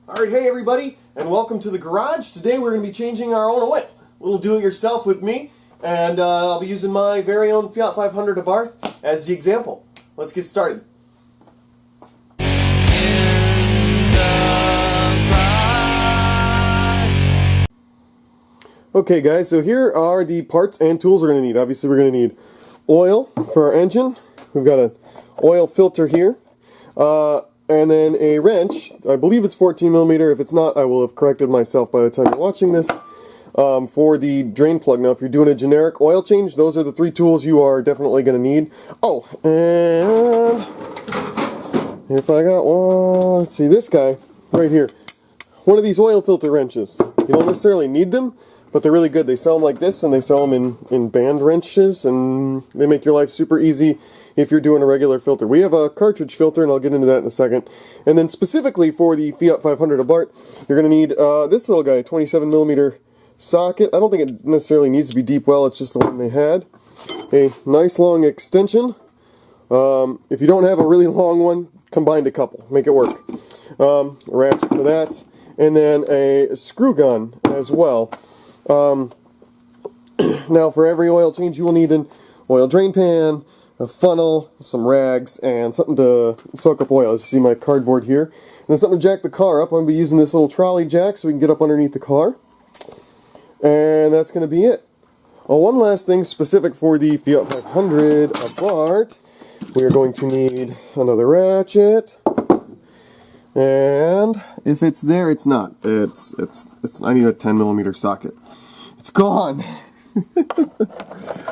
Alright, hey everybody, and welcome to the garage. Today we're going to be changing our own oil. A little do-it-yourself with me, and I'll be using my very own Fiat 500 Abarth as the example. Let's get started. Okay guys, so here are the parts and tools we're going to need. Obviously we're going to need oil for our engine. We've got an oil filter here. And then a wrench. I believe it's 14mm. If it's not, I will have corrected myself by the time you're watching this. For the drain plug. Now, if you're doing a generic oil change, those are the three tools you are definitely going to need. Oh, and if I got one, let's see, this guy right here. One of these oil filter wrenches. You don't necessarily need them, but they're really good. They sell them like this, and they sell them in band wrenches, and they make your life super easy if you're doing a regular filter. We have a cartridge filter, and I'll get into that in a second. And then specifically for the Fiat 500 Abarth, you're going to need this little guy, 27mm socket. I don't think it necessarily needs to be deep well, it's just the one they had. A nice long extension. If you don't have a really long one, combine a couple. Make it work. A ratchet for that. And then a screw gun as well. Now for every oil change you will need an oil drain pan, a funnel, some rags, and something to soak up oil. As you see my cardboard here. And then something to jack the car up. I'm going to be using this little trolley jack so we can get up underneath the car. And that's going to be it. Oh, one last thing specific for the Fiat 500 Abarth. We are going to need another ratchet. And if it's there, it's not. It's I need a 10mm socket. It's gone.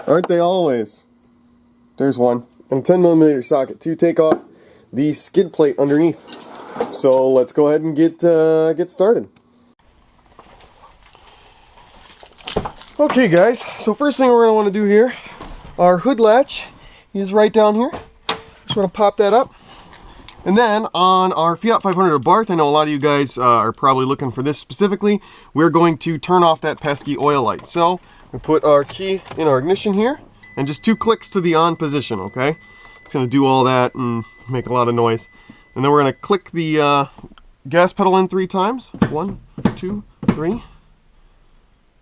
Aren't they always? There's one. And a 10mm socket to take off the skid plate underneath. So let's go ahead and get started. Okay guys, so first thing we're going to want to do here, our hood latch is right down here. Just want to pop that up. And then on our Fiat 500 Abarth, I know a lot of you guys are probably looking for this specifically, we're going to turn off that pesky oil light. So we put our key in our ignition here, and just 2 clicks to the on position, okay? It's going to do all that and make a lot of noise. And then we're going to click the gas pedal in 3 times. 1, 2, 3.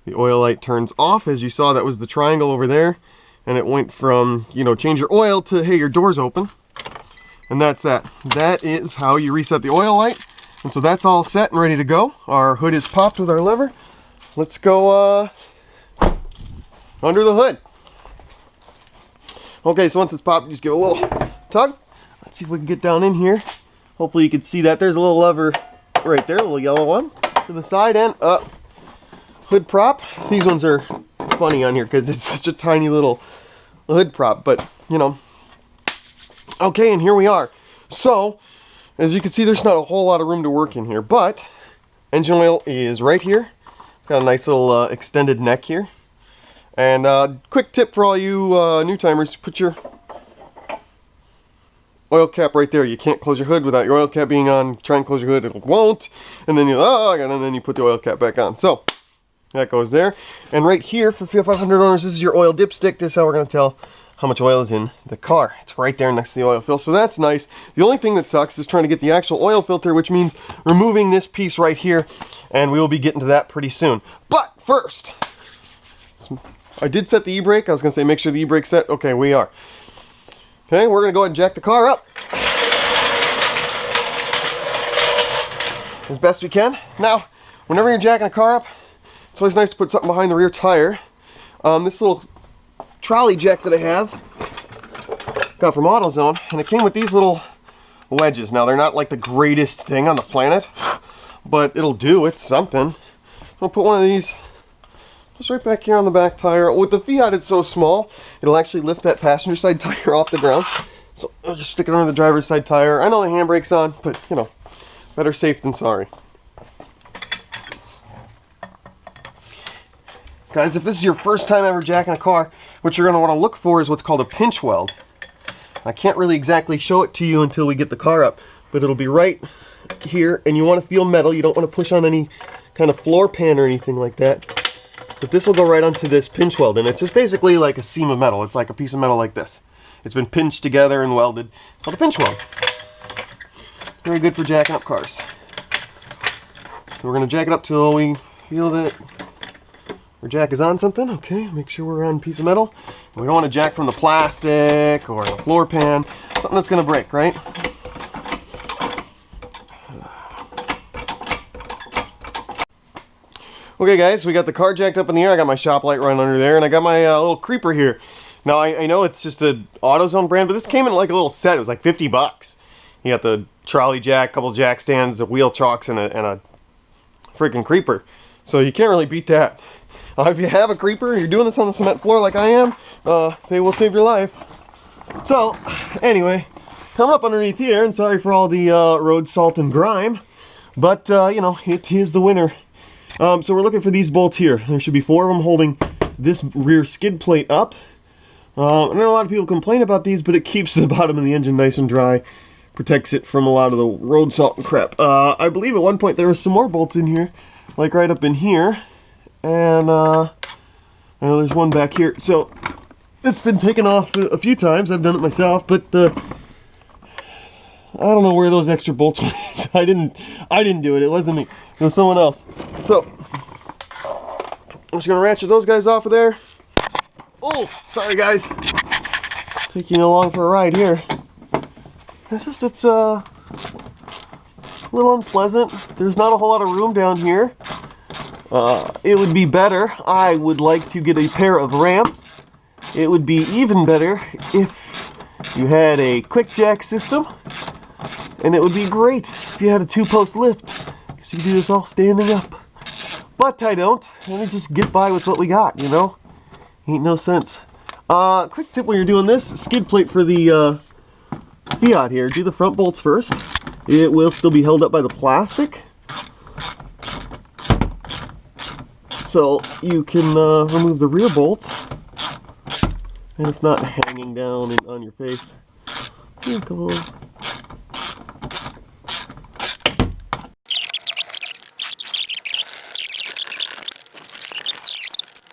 The oil light turns off. As you saw, that was the triangle over there. And it went from, you know, change your oil to, hey, your door's open. And that's that. That is how you reset the oil light. And so that's all set and ready to go. Our hood is popped with our lever. Let's go under the hood. Okay, so once it's popped, just give it a little tug. Let's see if we can get down in here. Hopefully you can see that. There's a little lever right there, a little yellow one. To the side and up. Hood prop. These ones are funny on here because it's such a tiny little hood prop, but you know. Okay, and here we are. So, as you can see, there's not a whole lot of room to work in here, but engine oil is right here. It's got a nice little extended neck here. And quick tip for all you new timers, put your oil cap right there. You can't close your hood without your oil cap being on. Try and close your hood, it won't. And then you put the oil cap back on. So, that goes there. And right here, for Fiat 500 owners, this is your oil dipstick. This is how we're going to tell how much oil is in the car. It's right there next to the oil filter, so that's nice. The only thing that sucks is trying to get the actual oil filter, which means removing this piece right here, and we will be getting to that pretty soon. But first, I did set the e-brake. I was going to say make sure the e-brake's set. Okay, we are. Okay, we're going to go ahead and jack the car up as best we can. Now, whenever you're jacking a car up, it's always nice to put something behind the rear tire. This little trolley jack that I have, got from AutoZone, and it came with these little wedges. Now they're not like the greatest thing on the planet, but it'll do. It's something. I'll put one of these just right back here on the back tire. With the Fiat, it's so small, it'll actually lift that passenger side tire off the ground. So I'll just stick it under the driver's side tire. I know the handbrake's on, but you know, better safe than sorry. Guys, if this is your first time ever jacking a car, what you're going to want to look for is what's called a pinch weld. I can't really exactly show it to you until we get the car up, but it'll be right here, and you want to feel metal. You don't want to push on any kind of floor pan or anything like that. But this will go right onto this pinch weld, and it's just basically like a seam of metal. It's like a piece of metal like this. It's been pinched together and welded, called a pinch weld. Very good for jacking up cars. we're going to jack it up till we feel that our jack is on something. Okay, make sure we're on a piece of metal. We don't want to jack from the plastic or the floor pan. Something that's going to break, right? Okay guys, we got the car jacked up in the air. I got my shop light running under there, and I got my little creeper here. Now I know it's just a AutoZone brand, but this came in like a little set. It was like 50 bucks. You got the trolley jack, couple jack stands, the wheel chocks, and a freaking creeper. So you can't really beat that. If you have a creeper, you're doing this on the cement floor like I am, they will save your life. So, anyway, coming up underneath here, and sorry for all the road salt and grime, but, you know, it is the winter. So we're looking for these bolts here. There should be 4 of them holding this rear skid plate up. I know a lot of people complain about these, but it keeps the bottom of the engine nice and dry. Protects it from a lot of the road salt and crap. I believe at one point there was some more bolts in here, like right up in here. And I know there's one back here, so it's been taken off a few times. I've done it myself, but I don't know where those extra bolts went. I didn't do it. It wasn't me. It was someone else. So I'm just gonna ratchet those guys off of there. Oh, sorry guys, taking you along for a ride here. It's a little unpleasant. There's not a whole lot of room down here. It would be better. I would like to get a pair of ramps. It would be even better if you had a quick jack system, and it would be great if you had a 2-post lift, because you could do this all standing up. But I don't. Let me just get by with what we got, you know? Ain't no sense. Quick tip when you're doing this, skid plate for the Fiat here, do the front bolts first. It will still be held up by the plastic, so you can remove the rear bolts, and it's not hanging down on your face. Come on.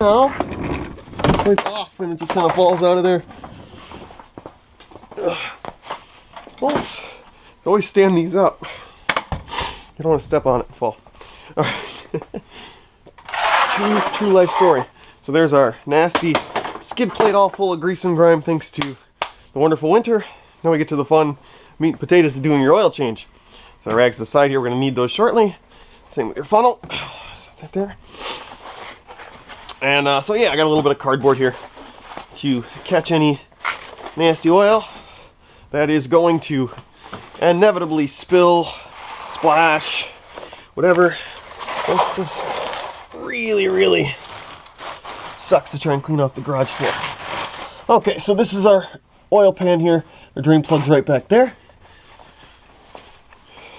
Now, it's off and it just kind of falls out of there. Bolts, always stand these up. You don't want to step on it and fall. All right. True life story. So there's our nasty skid plate all full of grease and grime thanks to the wonderful winter. Now we get to the fun meat and potatoes of doing your oil change. So our rags to the side here, we're going to need those shortly. Same with your funnel. Set that there. And so yeah, I got a little bit of cardboard here to catch any nasty oil that is going to inevitably spill, splash, whatever. This really sucks to try and clean off the garage floor. Okay, so this is our oil pan here. Our drain plug's right back there.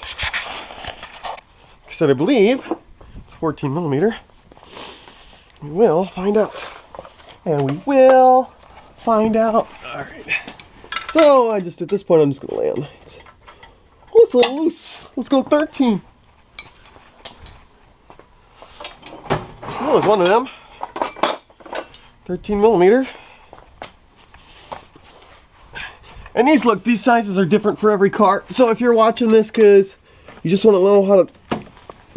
Like I said, I believe it's 14 millimeter. We will find out. And we will find out. Alright. So, at this point, I'm just going to lay on it. Oh, it's a little loose. Let's go 13. Oh, there's one of them. 13 millimeter. And these sizes are different for every car. So if you're watching this because you just want to know how to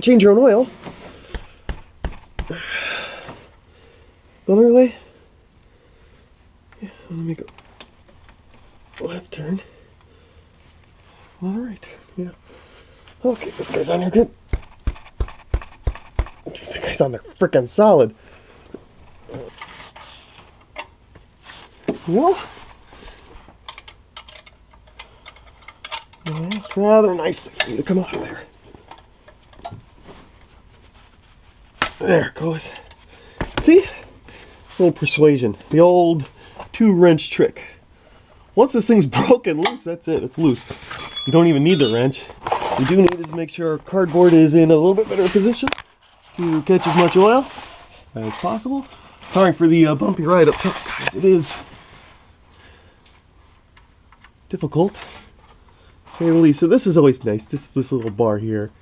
change your own oil, another way. Yeah, let me go left turn. All right. Yeah. Okay, this guy's on here good. Dude, that guy's on there freaking solid. Well, that's rather nice for you to come out of there. There it goes. See? It's a little persuasion. The old 2-wrench trick. Once this thing's broken loose, that's it. It's loose. You don't even need the wrench. What you do need is to make sure our cardboard is in a little bit better position to catch as much oil as possible. Sorry for the bumpy ride up top, guys. It is difficult, to say the least. So this is always nice, this little bar here.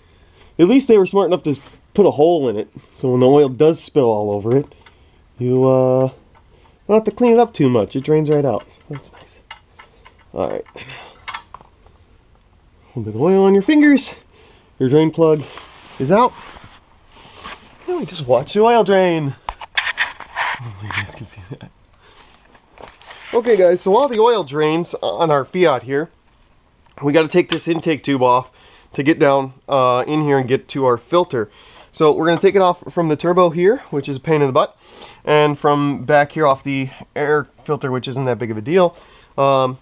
At least they were smart enough to put a hole in it, so when the oil does spill all over it, you don't have to clean it up too much. It drains right out. That's nice. Alright. A little bit of oil on your fingers. Your drain plug is out. And we just watch the oil drain. Hopefully you guys can see that. Okay guys, so while the oil drains on our Fiat here, we got to take this intake tube off to get down in here and get to our filter. So we're going to take it off from the turbo here, which is a pain in the butt, and from back here off the air filter, which isn't that big of a deal.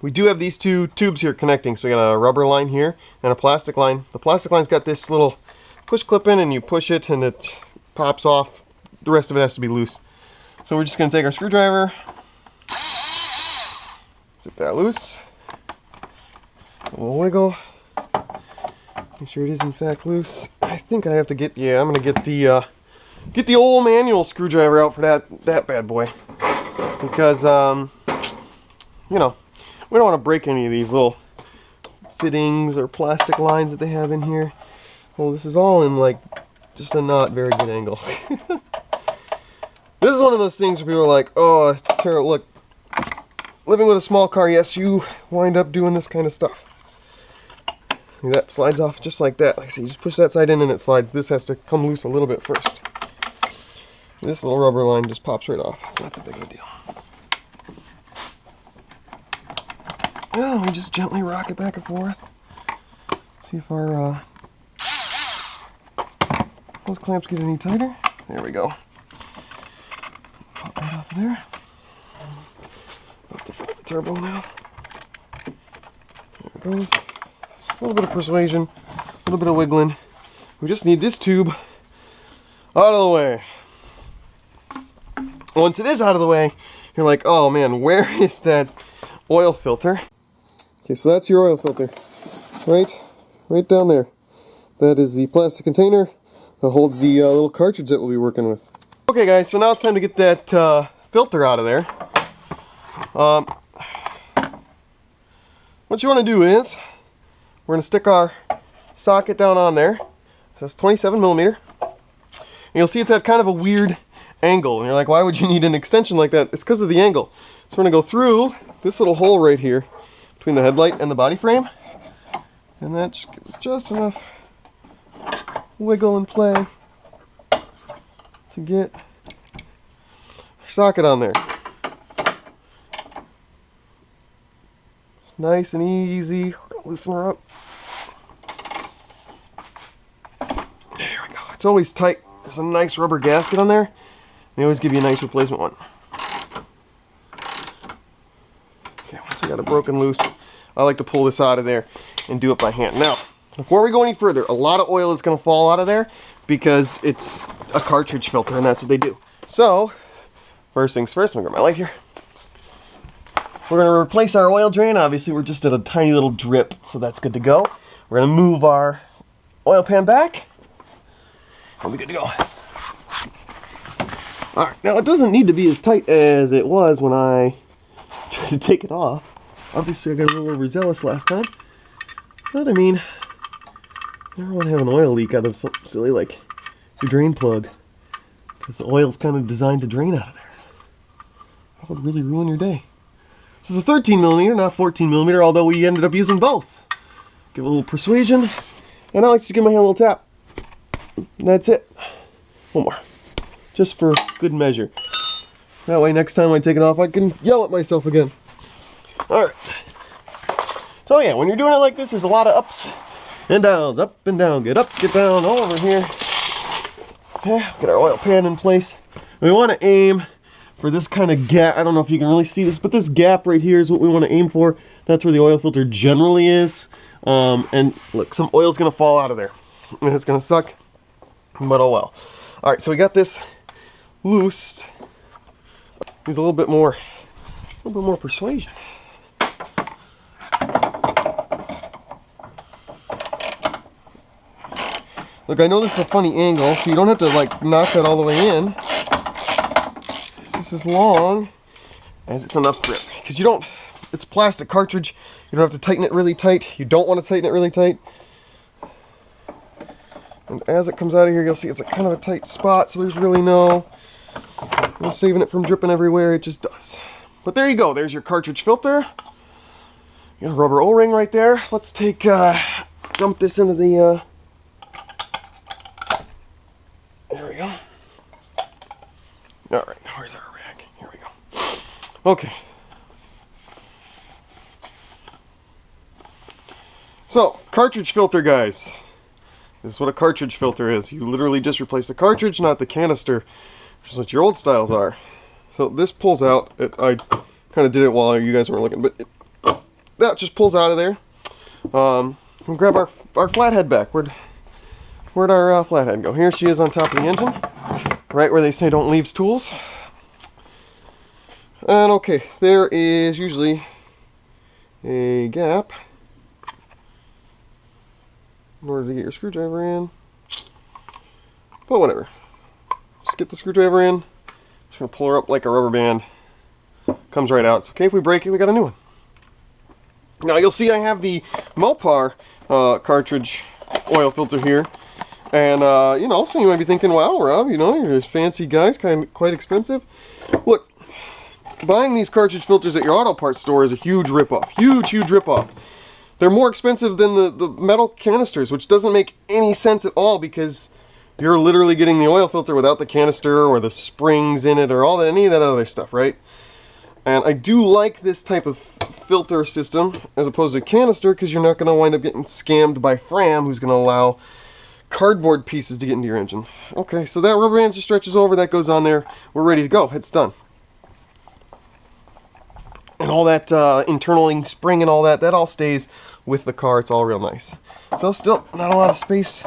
We do have these two tubes here connecting, so we got a rubber line here and a plastic line. The plastic line's got this little push clip in, and you push it and it pops off. The rest of it has to be loose. So we're just going to take our screwdriver, zip that loose, a little wiggle, make sure it is in fact loose. I think I have to get, yeah, I'm going to get the old manual screwdriver out for that bad boy, because you know, we don't want to break any of these little fittings or plastic lines that they have in here. Well, this is all in like just a not very good angle. This is one of those things where people are like, oh, it's terrible. Look, living with a small car, yes, you wind up doing this kind of stuff. And that slides off just like that. Like I said, you just push that side in and it slides. This has to come loose a little bit first. This little rubber line just pops right off. It's not that big of a deal. Now we just gently rock it back and forth. See if our those clamps get any tighter. There we go. Pop right off of there. Off the front of the turbo now. There it goes. Just a little bit of persuasion, a little bit of wiggling. We just need this tube out of the way. Once it is out of the way, you're like, oh man, where is that oil filter? Okay, so that's your oil filter. Right down there. That is the plastic container that holds the little cartridge that we'll be working with. Okay guys, so now it's time to get that filter out of there. What you want to do is, we're going to stick our socket down on there. So that's 27 millimeter. And you'll see it's at kind of a weird angle. And you're like, why would you need an extension like that? It's because of the angle. So we're going to go through this little hole right here between the headlight and the body frame. And that gives just enough wiggle and play to get our socket on there. Nice and easy. Loosen her up. There we go. It's always tight. There's a nice rubber gasket on there. They always give you a nice replacement one. Okay, once we got it broken loose, I like to pull this out of there and do it by hand. Now, before we go any further, a lot of oil is going to fall out of there because it's a cartridge filter and that's what they do. So, first things first, I'm going to grab my light here. We're going to replace our oil drain. Obviously, we're just at a tiny little drip, so that's good to go. We're going to move our oil pan back. We'll be good to go. Alright, now it doesn't need to be as tight as it was when I tried to take it off. Obviously, I got a little overzealous last time. But I mean, I never want to have an oil leak out of something silly like your drain plug, because the oil's kind of designed to drain out of there. That would really ruin your day. This is a 13 millimeter, not 14 millimeter, although we ended up using both. Give a little persuasion, and I like to give my hand a little tap. And that's it. One more, just for good measure. That way, next time I take it off, I can yell at myself again. All right. So yeah, when you're doing it like this, there's a lot of ups and downs, up and down, get up, get down, all over here. Yeah, get our oil pan in place. We want to aim for this kind of gap. I don't know if you can really see this, but this gap right here is what we want to aim for. That's where the oil filter generally is. And look, some oil's going to fall out of there. And it's going to suck, but oh well. All right, so we got this loosed. Needs a little bit more persuasion. Look, I know this is a funny angle, so you don't have to like knock that all the way in. Just as long as it's enough grip, because you don't. It's plastic cartridge. You don't have to tighten it really tight. You don't want to tighten it really tight. And as it comes out of here, you'll see it's a kind of a tight spot, so there's really no saving it from dripping everywhere. It just does. But there you go. There's your cartridge filter. You got a rubber O-ring right there. Let's take dump this into the. There we go. Alright, where's our rag? Here we go. Okay. So, cartridge filter, guys. This is what a cartridge filter is. You literally just replace the cartridge, not the canister, which is what your old styles are. So this pulls out. I kind of did it while you guys weren't looking, but that just pulls out of there. We'll grab our flathead back. Where'd our flathead go? Here she is on top of the engine, right where they say don't leave tools. And okay, there is usually a gap in order to get your screwdriver in. But whatever. Just get the screwdriver in. Just gonna pull her up like a rubber band. Comes right out. It's okay if we break it, we got a new one. Now you'll see I have the Mopar cartridge oil filter here. And you know, so you might be thinking, wow, Rob, you know, you're a fancy guy, it's quite expensive. Look, buying these cartridge filters at your auto parts store is a huge ripoff. Huge ripoff. They're more expensive than the metal canisters, which doesn't make any sense at all because you're literally getting the oil filter without the canister or the springs in it or any of that other stuff, right? And I do like this type of filter system as opposed to a canister because you're not going to wind up getting scammed by Fram, who's going to allow cardboard pieces to get into your engine. Okay, so that rubber band just stretches over, that goes on there. We're ready to go. It's done. And all that internaling spring and all that all stays with the car. It's all real nice. So still not a lot of space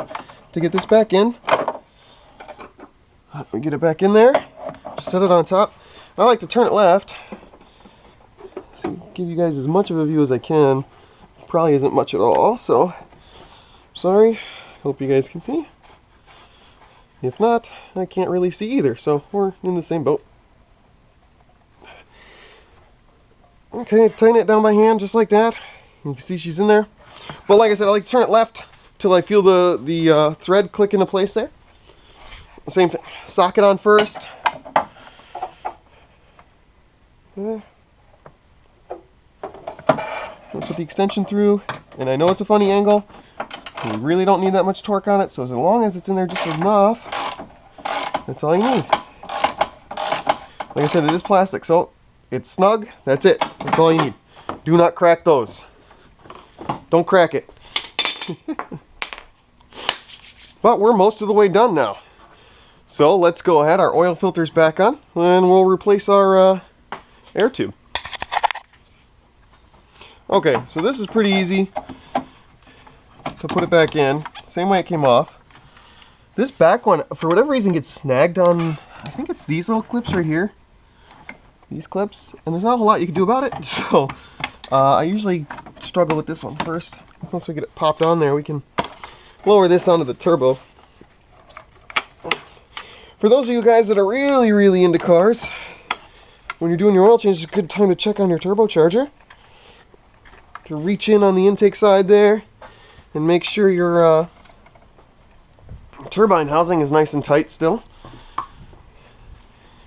to get this back in. We get it back in there. Just set it on top. I like to turn it left. So give you guys as much of a view as I can. Probably isn't much at all, so sorry. Hope you guys can see. If not, I can't really see either, so we're in the same boat. Okay, tighten it down by hand just like that. You can see she's in there. But like I said, I like to turn it left till I feel the thread click into place there. Same thing. Socket on first. I'll put the extension through, and I know it's a funny angle. We really don't need that much torque on it, so as long as it's in there just enough, that's all you need. Like I said, it is plastic, so it's snug. That's it. That's all you need. Do not crack those. Don't crack it. But we're most of the way done now. So let's go ahead. Our oil filter's back on, and we'll replace our air tube. Okay, so this is pretty easy to put it back in. Same way it came off. This back one, for whatever reason, gets snagged on, I think it's these little clips right here. These clips, and there's not a whole lot you can do about it, so I usually struggle with this one first. Once we get it popped on there, we can lower this onto the turbo. For those of you guys that are really into cars, when you're doing your oil change, it's a good time to check on your turbocharger. To reach in on the intake side there and make sure your turbine housing is nice and tight still.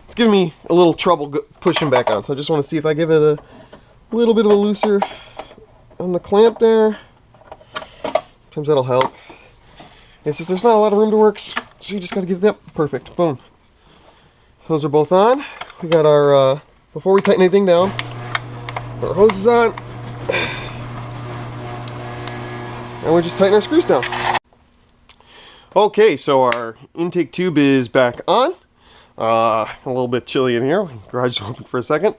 It's giving me a little trouble pushing back on, so I just want to see if I give it a little bit of a looser on the clamp there. Sometimes that'll help. It's just there's not a lot of room to work, so you just got to get that perfect. Boom. Those are both on. We got our, before we tighten anything down, put our hoses on, and we just tighten our screws down. Okay, so our intake tube is back on. A little bit chilly in here. Garage door open for a second.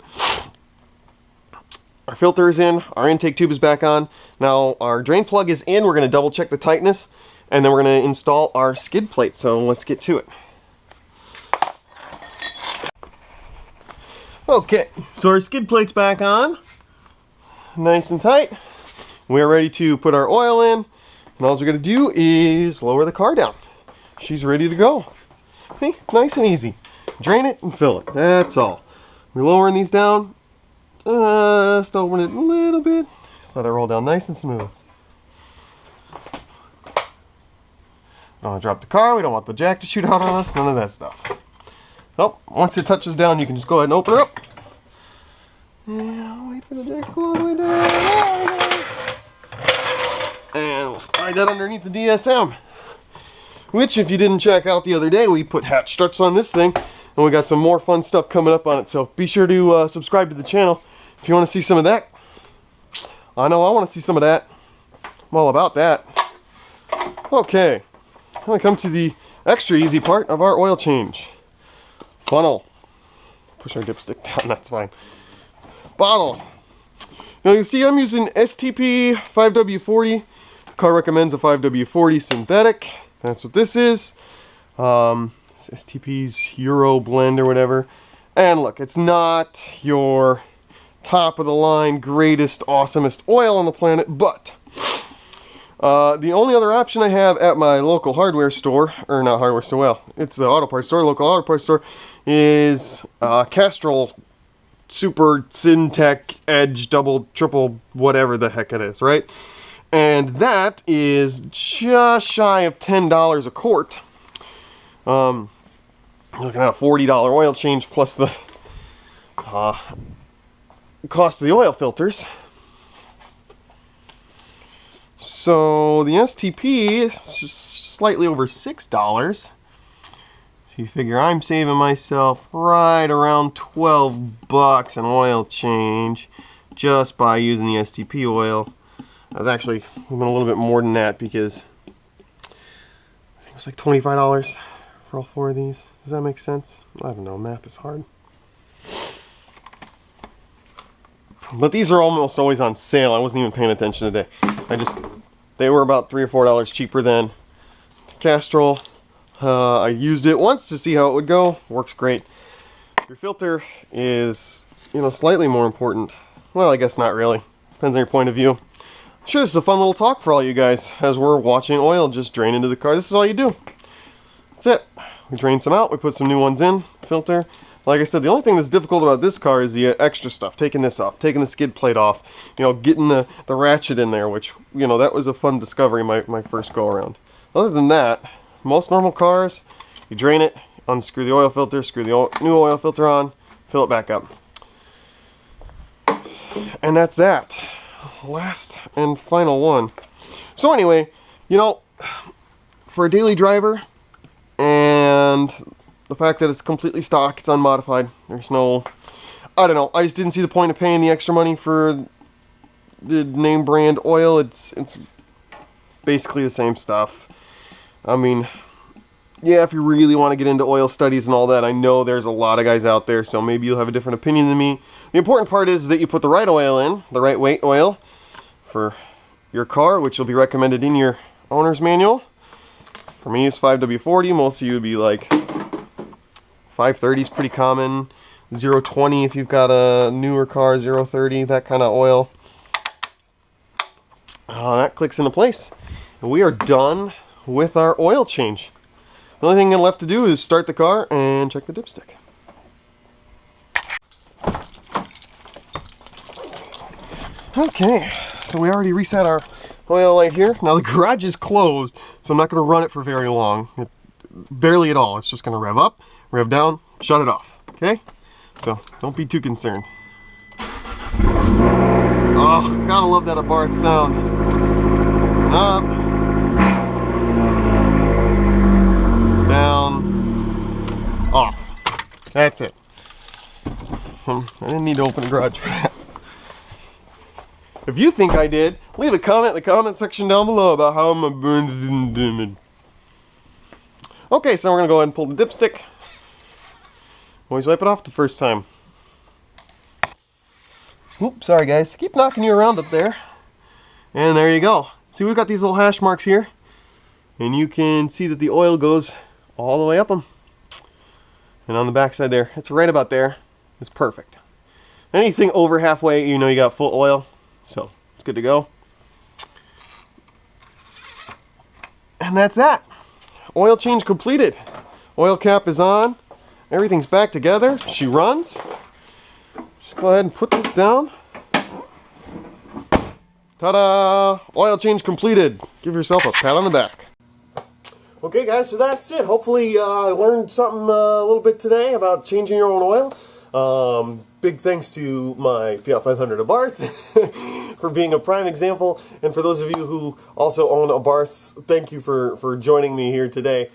Our filter is in. Our intake tube is back on. Now our drain plug is in. We're going to double check the tightness, and then we're going to install our skid plate. So let's get to it. Okay, so our skid plate's back on. Nice and tight. We're ready to put our oil in. And all we got to do is lower the car down. She's ready to go. See, it's nice and easy. Drain it and fill it. That's all. We're lowering these down. Just open it a little bit. Let it roll down nice and smooth. Don't want to drop the car. We don't want the jack to shoot out on us. None of that stuff. Oh, once it touches down, you can just go ahead and open her up. And wait for the jack to go all the way down. And we'll slide that underneath the DSM. Which, if you didn't check out the other day, we put hatch struts on this thing. and we got some more fun stuff coming up on it. So be sure to subscribe to the channel if you want to see some of that. I know I want to see some of that. I'm all about that. Okay, now we come to the extra easy part of our oil change. Funnel. Push our dipstick down, that's fine. Bottle. Now you can see I'm using STP 5W40. The car recommends a 5W40 synthetic. That's what this is. It's STP's Euro blend or whatever. And look, it's not your top of the line, greatest, awesomest oil on the planet, but the only other option I have at my local hardware store, or not hardware store, well, it's the auto parts store, local auto parts store, is Castrol Super Syntec Edge Double Triple whatever the heck it is, right? And that is just shy of $10 a quart. Looking at a $40 oil change plus the cost of the oil filters. So the STP is just slightly over $6. So you figure I'm saving myself right around 12 bucks an oil change just by using the STP oil. I was actually even a little bit more than that because I think it was like $25 for all 4 of these. Does that make sense? I don't know, math is hard. But these are almost always on sale. I wasn't even paying attention today. They were about $3 or $4 cheaper than Castrol. I used it once to see how it would go. Works great. Your filter is, slightly more important. Well, I guess not really. Depends on your point of view. Sure, this is a fun little talk for all you guys as we're watching oil just drain into the car. This is all you do. That's it. We drain some out. We put some new ones in. Filter. Like I said, the only thing that's difficult about this car is the extra stuff. Taking this off, taking the skid plate off, getting the ratchet in there, which, that was a fun discovery my first go around. Other than that, most normal cars, you drain it, unscrew the oil filter, screw the new oil filter on, fill it back up. And that's that. Last and final one. So anyway, for a daily driver, and the fact that it's completely stock, it's unmodified, there's no, I don't know, I just didn't see the point of paying the extra money for the name brand oil. It's basically the same stuff. I mean, yeah, if you really want to get into oil studies and all that, I know there's a lot of guys out there, so maybe you'll have a different opinion than me. The important part is that you put the right oil in, the right weight oil for your car, which will be recommended in your owner's manual. For me, it's 5W40. Most of you would be like 530 is pretty common. 020 if you've got a newer car, 030, that kind of oil. That clicks into place. And we are done with our oil change. The only thing left to do is start the car and check the dipstick. Okay, so we already reset our oil light here. Now the garage is closed, so I'm not going to run it for very long. Barely at all. It's just going to rev up, rev down, shut it off. Okay? So don't be too concerned. Oh, gotta love that Abarth sound. Up. Down. Off. That's it. I didn't need to open the garage for that. If you think I did, leave a comment in the comment section down below about how my burns didn't dim. Okay, so we're going to go ahead and pull the dipstick. Always wipe it off the first time. Oops, sorry guys. Keep knocking you around up there. And there you go. See, we've got these little hash marks here. And you can see that the oil goes all the way up them. And on the back side there, it's right about there. It's perfect. Anything over halfway, you got full oil. So, it's good to go. And that's that. Oil change completed. Oil cap is on. Everything's back together. She runs. Just go ahead and put this down. Ta-da! Oil change completed. Give yourself a pat on the back. Okay guys, so that's it. Hopefully I learned something a little bit today about changing your own oil. Big thanks to my Fiat 500 Abarth for being a prime example, and for those of you who also own Abarths, thank you for joining me here today.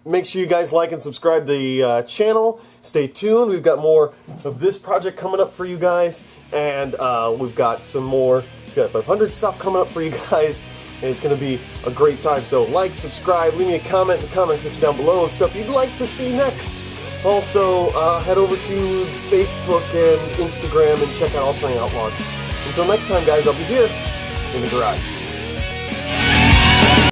Make sure you guys like and subscribe to the channel. Stay tuned. We've got more of this project coming up for you guys, and we've got some more Fiat 500 stuff coming up for you guys. And it's going to be a great time. So like, subscribe, leave me a comment in the comment section down below of stuff you'd like to see next. Also, head over to Facebook and Instagram and check out Alternating Outlaws. Until next time, guys, I'll be here in the garage.